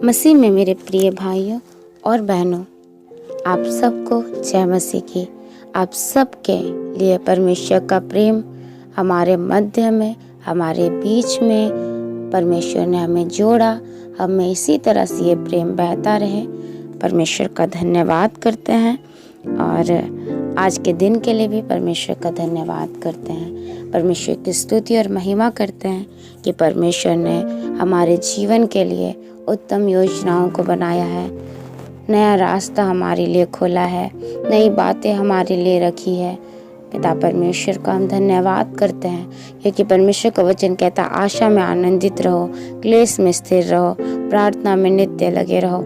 मसीह में मेरे प्रिय भाइयों और बहनों, आप सबको जय मसीह की। आप सबके लिए परमेश्वर का प्रेम हमारे मध्य में, हमारे बीच में परमेश्वर ने हमें जोड़ा। हमें इसी तरह से ये प्रेम बहता रहे। परमेश्वर का धन्यवाद करते हैं और आज के दिन के लिए भी परमेश्वर का धन्यवाद करते हैं। परमेश्वर की स्तुति और महिमा करते हैं कि परमेश्वर ने हमारे जीवन के लिए उत्तम योजनाओं को बनाया है, नया रास्ता हमारे लिए खोला है, नई बातें हमारे लिए रखी है। पिता परमेश्वर का हम धन्यवाद करते हैं क्योंकि परमेश्वर का वचन कहता है, आशा में आनंदित रहो, क्लेश में स्थिर रहो, प्रार्थना में नित्य लगे रहो।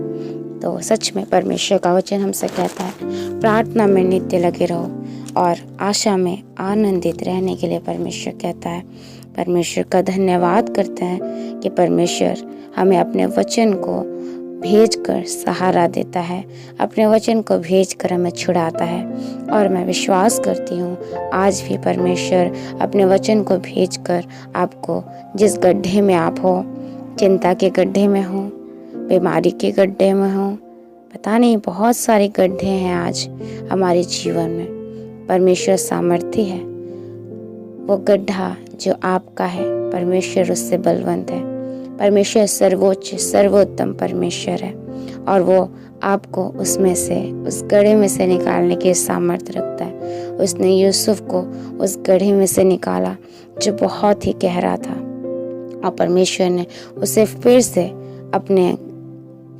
तो सच में परमेश्वर का वचन हमसे कहता है, प्रार्थना में नित्य लगे रहो और आशा में आनंदित रहने के लिए परमेश्वर कहता है। परमेश्वर का धन्यवाद करते हैं कि परमेश्वर हमें अपने वचन को भेजकर सहारा देता है, अपने वचन को भेजकर हमें छुड़ाता है। और मैं विश्वास करती हूँ आज भी परमेश्वर अपने वचन को भेजकर आपको जिस गड्ढे में आप हो, चिंता के गड्ढे में हो, बीमारी के गड्ढे में हो, पता नहीं बहुत सारे गड्ढे हैं आज हमारे जीवन में, परमेश्वर सामर्थ्य है। वो गड्ढा जो आपका है, परमेश्वर उससे बलवंत है। परमेश्वर सर्वोच्च सर्वोत्तम परमेश्वर है और वो आपको उसमें से, उस गड्ढे में से निकालने के सामर्थ्य रखता है। उसने यूसुफ को उस गड्ढे में से निकाला जो बहुत ही गहरा था और परमेश्वर ने उसे फिर से अपने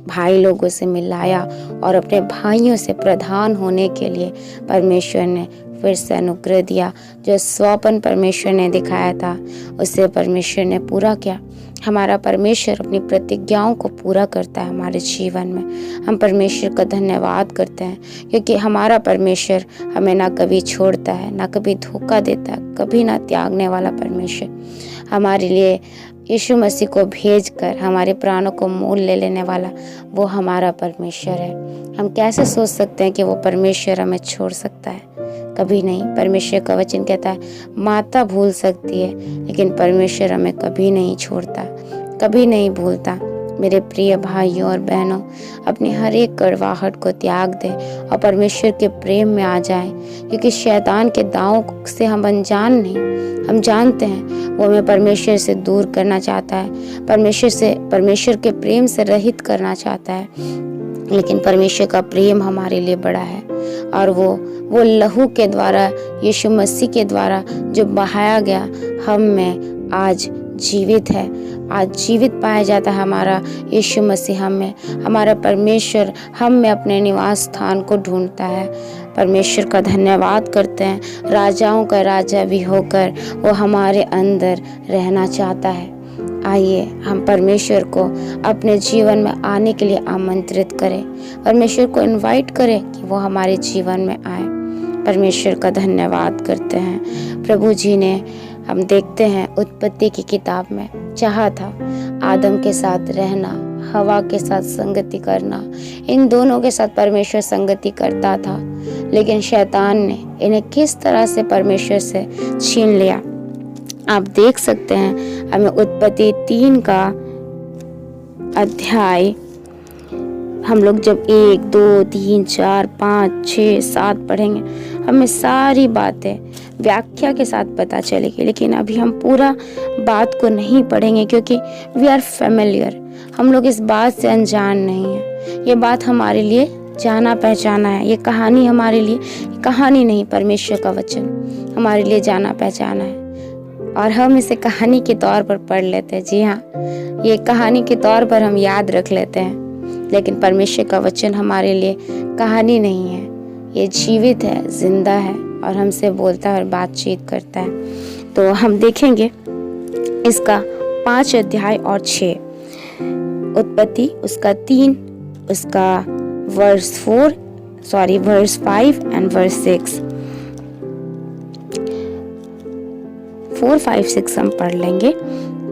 भाई लोगों से मिलाया और अपने भाइयों से प्रधान होने के लिए परमेश्वर ने फिर से अनुग्रह दिया। जो स्वपन परमेश्वर ने दिखाया था उसे परमेश्वर ने पूरा किया। हमारा परमेश्वर अपनी प्रतिज्ञाओं को पूरा करता है हमारे जीवन में। हम परमेश्वर का धन्यवाद करते हैं क्योंकि हमारा परमेश्वर हमें ना कभी छोड़ता है, ना कभी धोखा देता है, कभी ना त्यागने वाला परमेश्वर। हमारे लिए यीशु मसीह को भेजकर हमारे प्राणों को मोल ले लेने वाला वो हमारा परमेश्वर है। हम कैसे सोच सकते हैं कि वो परमेश्वर हमें छोड़ सकता है? कभी नहीं। परमेश्वर का वचन कहता है, माता भूल सकती है लेकिन परमेश्वर हमें कभी नहीं छोड़ता, कभी नहीं भूलता। मेरे प्रिय भाइयों और बहनों, अपनी हर एक कड़वाहट को त्याग दें और परमेश्वर के प्रेम में आ जाएं, क्योंकि शैतान के दांवों से हम अनजान नहीं, हम जानते हैं वो हमें परमेश्वर से दूर करना चाहता है, परमेश्वर के प्रेम से रहित करना चाहता है। लेकिन परमेश्वर का प्रेम हमारे लिए बड़ा है और वो लहू के द्वारा, यीशु मसीह के द्वारा जो बहाया गया, हम में आज जीवित है। आज जीवित पाया जाता है हमारा यीशु मसीह हम में। हमारा परमेश्वर हम में अपने निवास स्थान को ढूंढता है। परमेश्वर का धन्यवाद करते हैं। राजाओं का राजा भी होकर वो हमारे अंदर रहना चाहता है। आइए हम परमेश्वर को अपने जीवन में आने के लिए आमंत्रित करें, परमेश्वर को इनवाइट करें कि वो हमारे जीवन में आए। परमेश्वर का धन्यवाद करते हैं। प्रभु जी ने, हम देखते हैं उत्पत्ति की किताब में, चाहा था आदम के साथ रहना, हवा के साथ संगति करना, इन दोनों के साथ परमेश्वर संगति करता था, लेकिन शैतान ने इन्हें किस तरह से परमेश्वर से छीन लिया। आप देख सकते हैं, हमें उत्पत्ति 3 का अध्याय हम लोग जब 1, 2, 3, 4, 5, 6, 7 पढ़ेंगे, हमें सारी बातें व्याख्या के साथ पता चलेगी। लेकिन अभी हम पूरा बात को नहीं पढ़ेंगे क्योंकि वी आर फेमिलियर, हम लोग इस बात से अनजान नहीं है। ये बात हमारे लिए जाना पहचाना है। ये कहानी हमारे लिए कहानी नहीं, परमेश्वर का वचन हमारे लिए जाना पहचाना है और हम इसे कहानी के तौर पर पढ़ लेते हैं। जी हाँ, ये कहानी के तौर पर हम याद रख लेते हैं, लेकिन परमेश्वर का वचन हमारे लिए कहानी नहीं है। ये जीवित है, जिंदा है और हमसे बोलता है और बातचीत करता है। तो हम देखेंगे इसका 5 अध्याय और 6, उत्पत्ति उसका 3, उसका वर्स 5 एंड वर्स 6, 4, 5, 6 हम पढ़ लेंगे।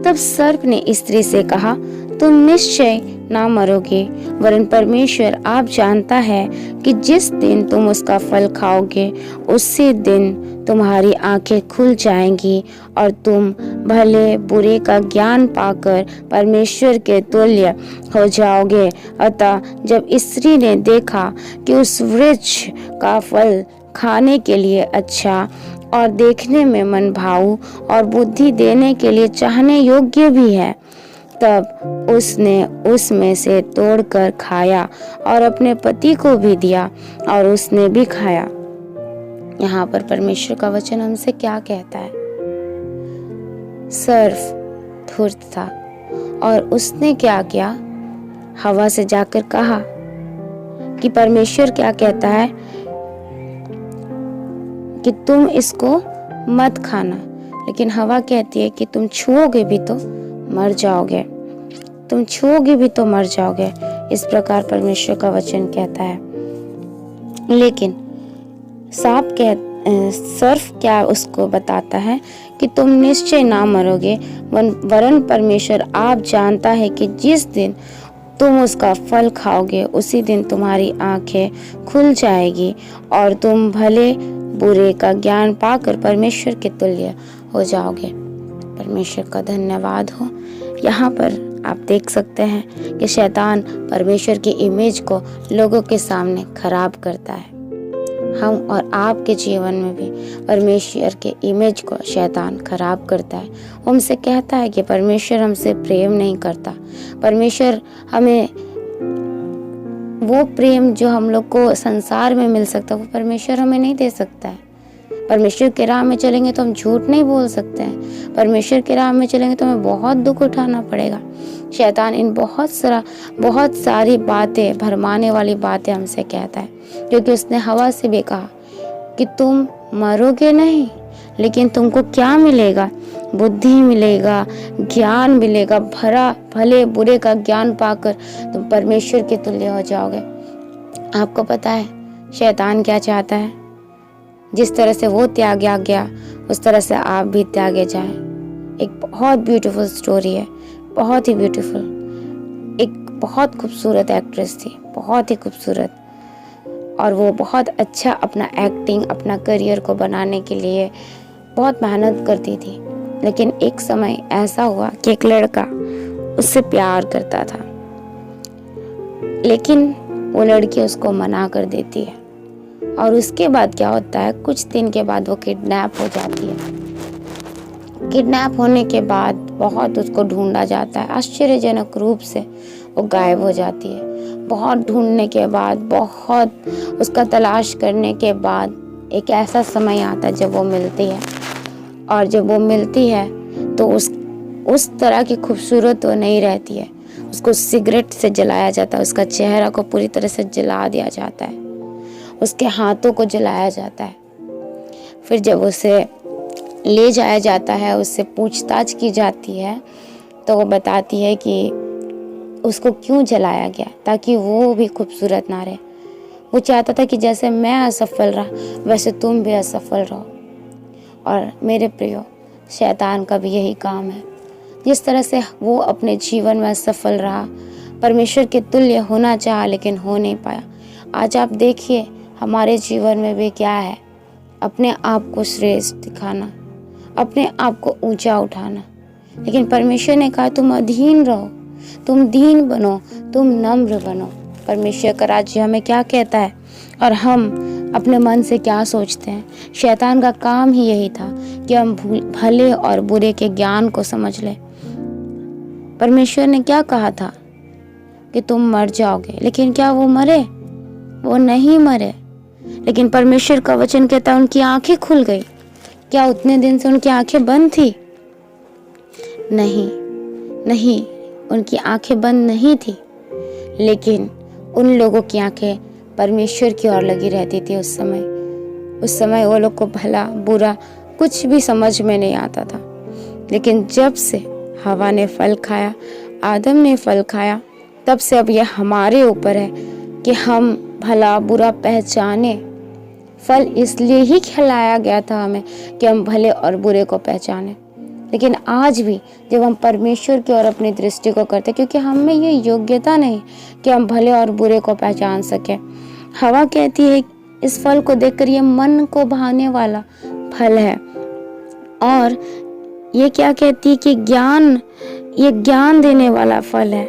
तब सर्प ने स्त्री से कहा, तुम निश्चय ना मरोगे, वरन परमेश्वर आप जानता है कि जिस दिन तुम उसका फल खाओगे उसी दिन तुम्हारी आंखें खुल जाएंगी और तुम भले बुरे का ज्ञान पाकर परमेश्वर के तुल्य हो जाओगे। अतः जब स्त्री ने देखा कि उस वृक्ष का फल खाने के लिए अच्छा और देखने में मन भाऊ और बुद्धि देने के लिए चाहने योग्य भी है, तब उसने उसमें से तोड़कर खाया और अपने पति को भी दिया और उसने भी खाया। यहाँ पर परमेश्वर का वचन हमसे क्या कहता है? सर्प धूर्त था और उसने क्या किया? हवा से जाकर कहा कि परमेश्वर क्या कहता है कि तुम इसको मत खाना, लेकिन हवा कहती है कि तुम छुओगे भी तो मर जाओगे, तुम छुओगे भी तो मर जाओगे। इस प्रकार परमेश्वर का वचन कहता है। लेकिन सर्प क्या उसको बताता है कि तुम निश्चय ना मरोगे, वरन परमेश्वर आप जानता है कि जिस दिन तुम उसका फल खाओगे उसी दिन तुम्हारी आंखें खुल जाएगी और तुम भले बुरे का ज्ञान पाकर परमेश्वर के तुल्य हो जाओगे। परमेश्वर का धन्यवाद हो। यहाँ पर आप देख सकते हैं कि शैतान परमेश्वर की इमेज को लोगों के सामने खराब करता है। हम और आपके जीवन में भी परमेश्वर के इमेज को शैतान खराब करता है। वो हमसे कहता है कि परमेश्वर हमसे प्रेम नहीं करता, परमेश्वर हमें वो प्रेम जो हम लोग को संसार में मिल सकता है वो परमेश्वर हमें नहीं दे सकता है। परमेश्वर के राह में चलेंगे तो हम झूठ नहीं बोल सकते हैं, परमेश्वर के राह में चलेंगे तो हमें बहुत दुख उठाना पड़ेगा। शैतान इन बहुत सारी बातें, भरमाने वाली बातें हमसे कहता है, क्योंकि उसने हवा से भी कहा कि तुम मरोगे नहीं, लेकिन तुमको क्या मिलेगा? बुद्धि मिलेगा, ज्ञान मिलेगा, भले बुरे का ज्ञान पाकर तुम परमेश्वर के तुल्य हो जाओगे। आपको पता है शैतान क्या चाहता है? जिस तरह से वो त्यागा गया उस तरह से आप भी त्यागे जाएं। एक बहुत ब्यूटीफुल स्टोरी है, बहुत ही ब्यूटीफुल। एक बहुत खूबसूरत एक्ट्रेस थी, बहुत ही खूबसूरत, और वो बहुत अच्छा अपना एक्टिंग, अपना करियर को बनाने के लिए बहुत मेहनत करती थी। लेकिन एक समय ऐसा हुआ कि एक लड़का उससे प्यार करता था, लेकिन वो लड़की उसको मना कर देती है। और उसके बाद क्या होता है, कुछ दिन के बाद वो किडनैप हो जाती है। किडनैप होने के बाद बहुत उसको ढूंढा जाता है, आश्चर्यजनक रूप से वो गायब हो जाती है। बहुत ढूंढने के बाद, बहुत उसका तलाश करने के बाद एक ऐसा समय आता है जब वो मिलती है, और जब वो मिलती है तो उस तरह की खूबसूरत वो नहीं रहती है। उसको सिगरेट से जलाया जाता है, उसका चेहरा को पूरी तरह से जला दिया जाता है, उसके हाथों को जलाया जाता है। फिर जब उसे ले जाया जाता है, उससे पूछताछ की जाती है, तो वो बताती है कि उसको क्यों जलाया गया, ताकि वो भी खूबसूरत ना रहे। वो चाहता था कि जैसे मैं असफल रहा वैसे तुम भी असफल रहो। और मेरे प्रियो, शैतान का भी यही काम है। जिस तरह से वो अपने जीवन में असफल रहा, परमेश्वर के तुल्य होना चाहा लेकिन हो नहीं पाया। आज आप देखिए हमारे जीवन में भी क्या है, अपने आप को श्रेष्ठ दिखाना, अपने आप को ऊंचा उठाना। लेकिन परमेश्वर ने कहा तुम अधीन रहो, तुम दीन बनो, तुम नम्र बनो। परमेश्वर का राज्य हमें क्या कहता है और हम अपने मन से क्या सोचते हैं। शैतान का काम ही यही था कि हम भले और बुरे के ज्ञान को समझ लें। परमेश्वर ने क्या कहा था कि तुम मर जाओगे, लेकिन क्या वो मरे? वो नहीं मरे। लेकिन परमेश्वर का वचन कहता है उनकी आंखें खुल गई। क्या उतने दिन से उनकी आंखें बंद थी? नहीं, उनकी आंखें बंद नहीं थी, लेकिन उन लोगों की आंखें परमेश्वर की ओर लगी रहती थी। उस समय वो लोग को भला बुरा कुछ भी समझ में नहीं आता था। लेकिन जब से हवा ने फल खाया, आदम ने फल खाया, तब से अब यह हमारे ऊपर है कि हम भला बुरा पहचाने। फल इसलिए ही खिलाया गया था हमें कि हम भले और बुरे को पहचाने। लेकिन आज भी जब हम परमेश्वर की ओर अपनी दृष्टि को करते, क्योंकि हम में ये योग्यता नहीं कि हम भले और बुरे को पहचान सकें। हवा कहती है इस फल को देखकर ये मन को भाने वाला फल है, और ये क्या कहती है कि ये ज्ञान देने वाला फल है।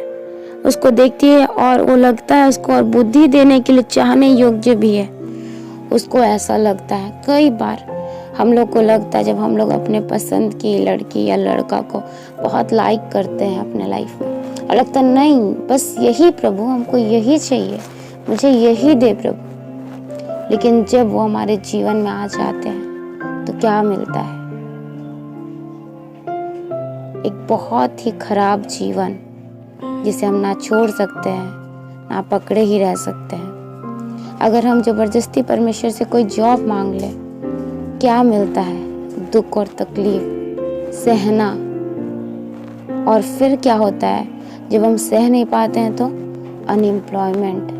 उसको देखती है और वो लगता है उसको, और बुद्धि देने के लिए चाहने योग्य भी है। उसको ऐसा लगता है, कई बार हम लोग को लगता है जब हम लोग अपने पसंद की लड़की या लड़का को बहुत लाइक करते हैं अपने लाइफ में, और लगता है नहीं बस यही प्रभु, हमको यही चाहिए, मुझे यही दे प्रभु। लेकिन जब वो हमारे जीवन में आ जाते हैं तो क्या मिलता है? एक बहुत ही खराब जीवन, जिसे हम ना छोड़ सकते हैं ना पकड़े ही रह सकते हैं। अगर हम जबरदस्ती परमेश्वर से कोई जॉब मांग ले, क्या मिलता है? दुख और तकलीफ सहना। और फिर क्या होता है जब हम सह नहीं पाते हैं तो अनएम्प्लॉयमेंट।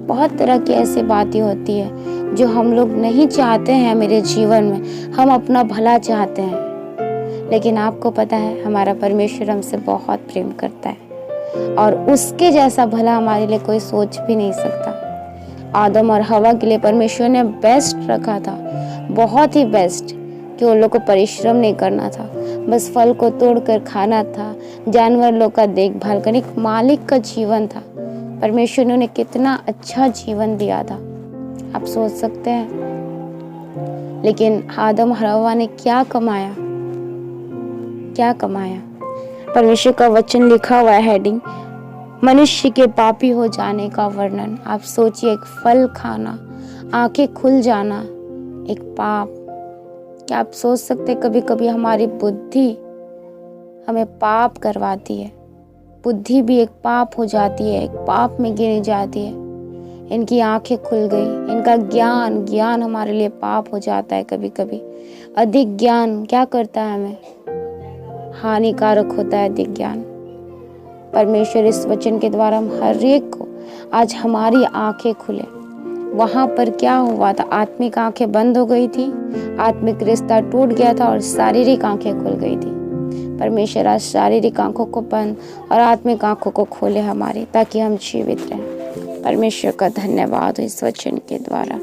बहुत तरह की ऐसी बातें होती है जो हम लोग नहीं चाहते हैं मेरे जीवन में। हम अपना भला चाहते हैं, लेकिन आपको पता है हमारा परमेश्वर हमसे बहुत प्रेम करता है, और उसके जैसा भला हमारे लिए कोई सोच भी नहीं सकता। आदम और हवा के लिए परमेश्वर ने बेस्ट रखा था, बहुत ही बेस्ट, कि उन लोग को परिश्रम नहीं करना था, बस फल को तोड़कर खाना था, जानवर लोग का देखभाल करना। एक मालिक का जीवन था। परमेश्वर ने उन्हें कितना अच्छा जीवन दिया था, आप सोच सकते हैं। लेकिन आदम और हवा ने क्या कमाया? क्या कमाया? परमेश्वर का वचन लिखा हुआ है, हेडिंग मनुष्य के पापी हो जाने का वर्णन। आप सोचिए, एक फल खाना, आंखें खुल जाना, एक पाप। क्या आप सोच सकते, कभी कभी हमारी बुद्धि हमें पाप करवाती है। बुद्धि भी एक पाप हो जाती है, एक पाप में गिनी जाती है। इनकी आंखें खुल गई, इनका ज्ञान हमारे लिए पाप हो जाता है। कभी कभी अधिक ज्ञान क्या करता है? हमें हानिकारक होता है अधिक ज्ञान। परमेश्वर इस वचन के द्वारा हम हर एक को, आज हमारी आंखें खुले। वहां पर क्या हुआ था? आत्मिक आंखें बंद हो गई थी, आत्मिक रिश्ता टूट गया था, और शारीरिक आंखें खुल गई थी। परमेश्वर आज शारीरिक आंखों को बंद और आत्मिक आंखों को खोले हमारी, ताकि हम जीवित रहें। परमेश्वर का धन्यवाद हो इस वचन के द्वारा।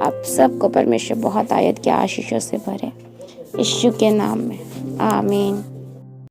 आप सबको परमेश्वर बहुत आयत के आशीषों से भरे, यीशु के नाम में, आमीन।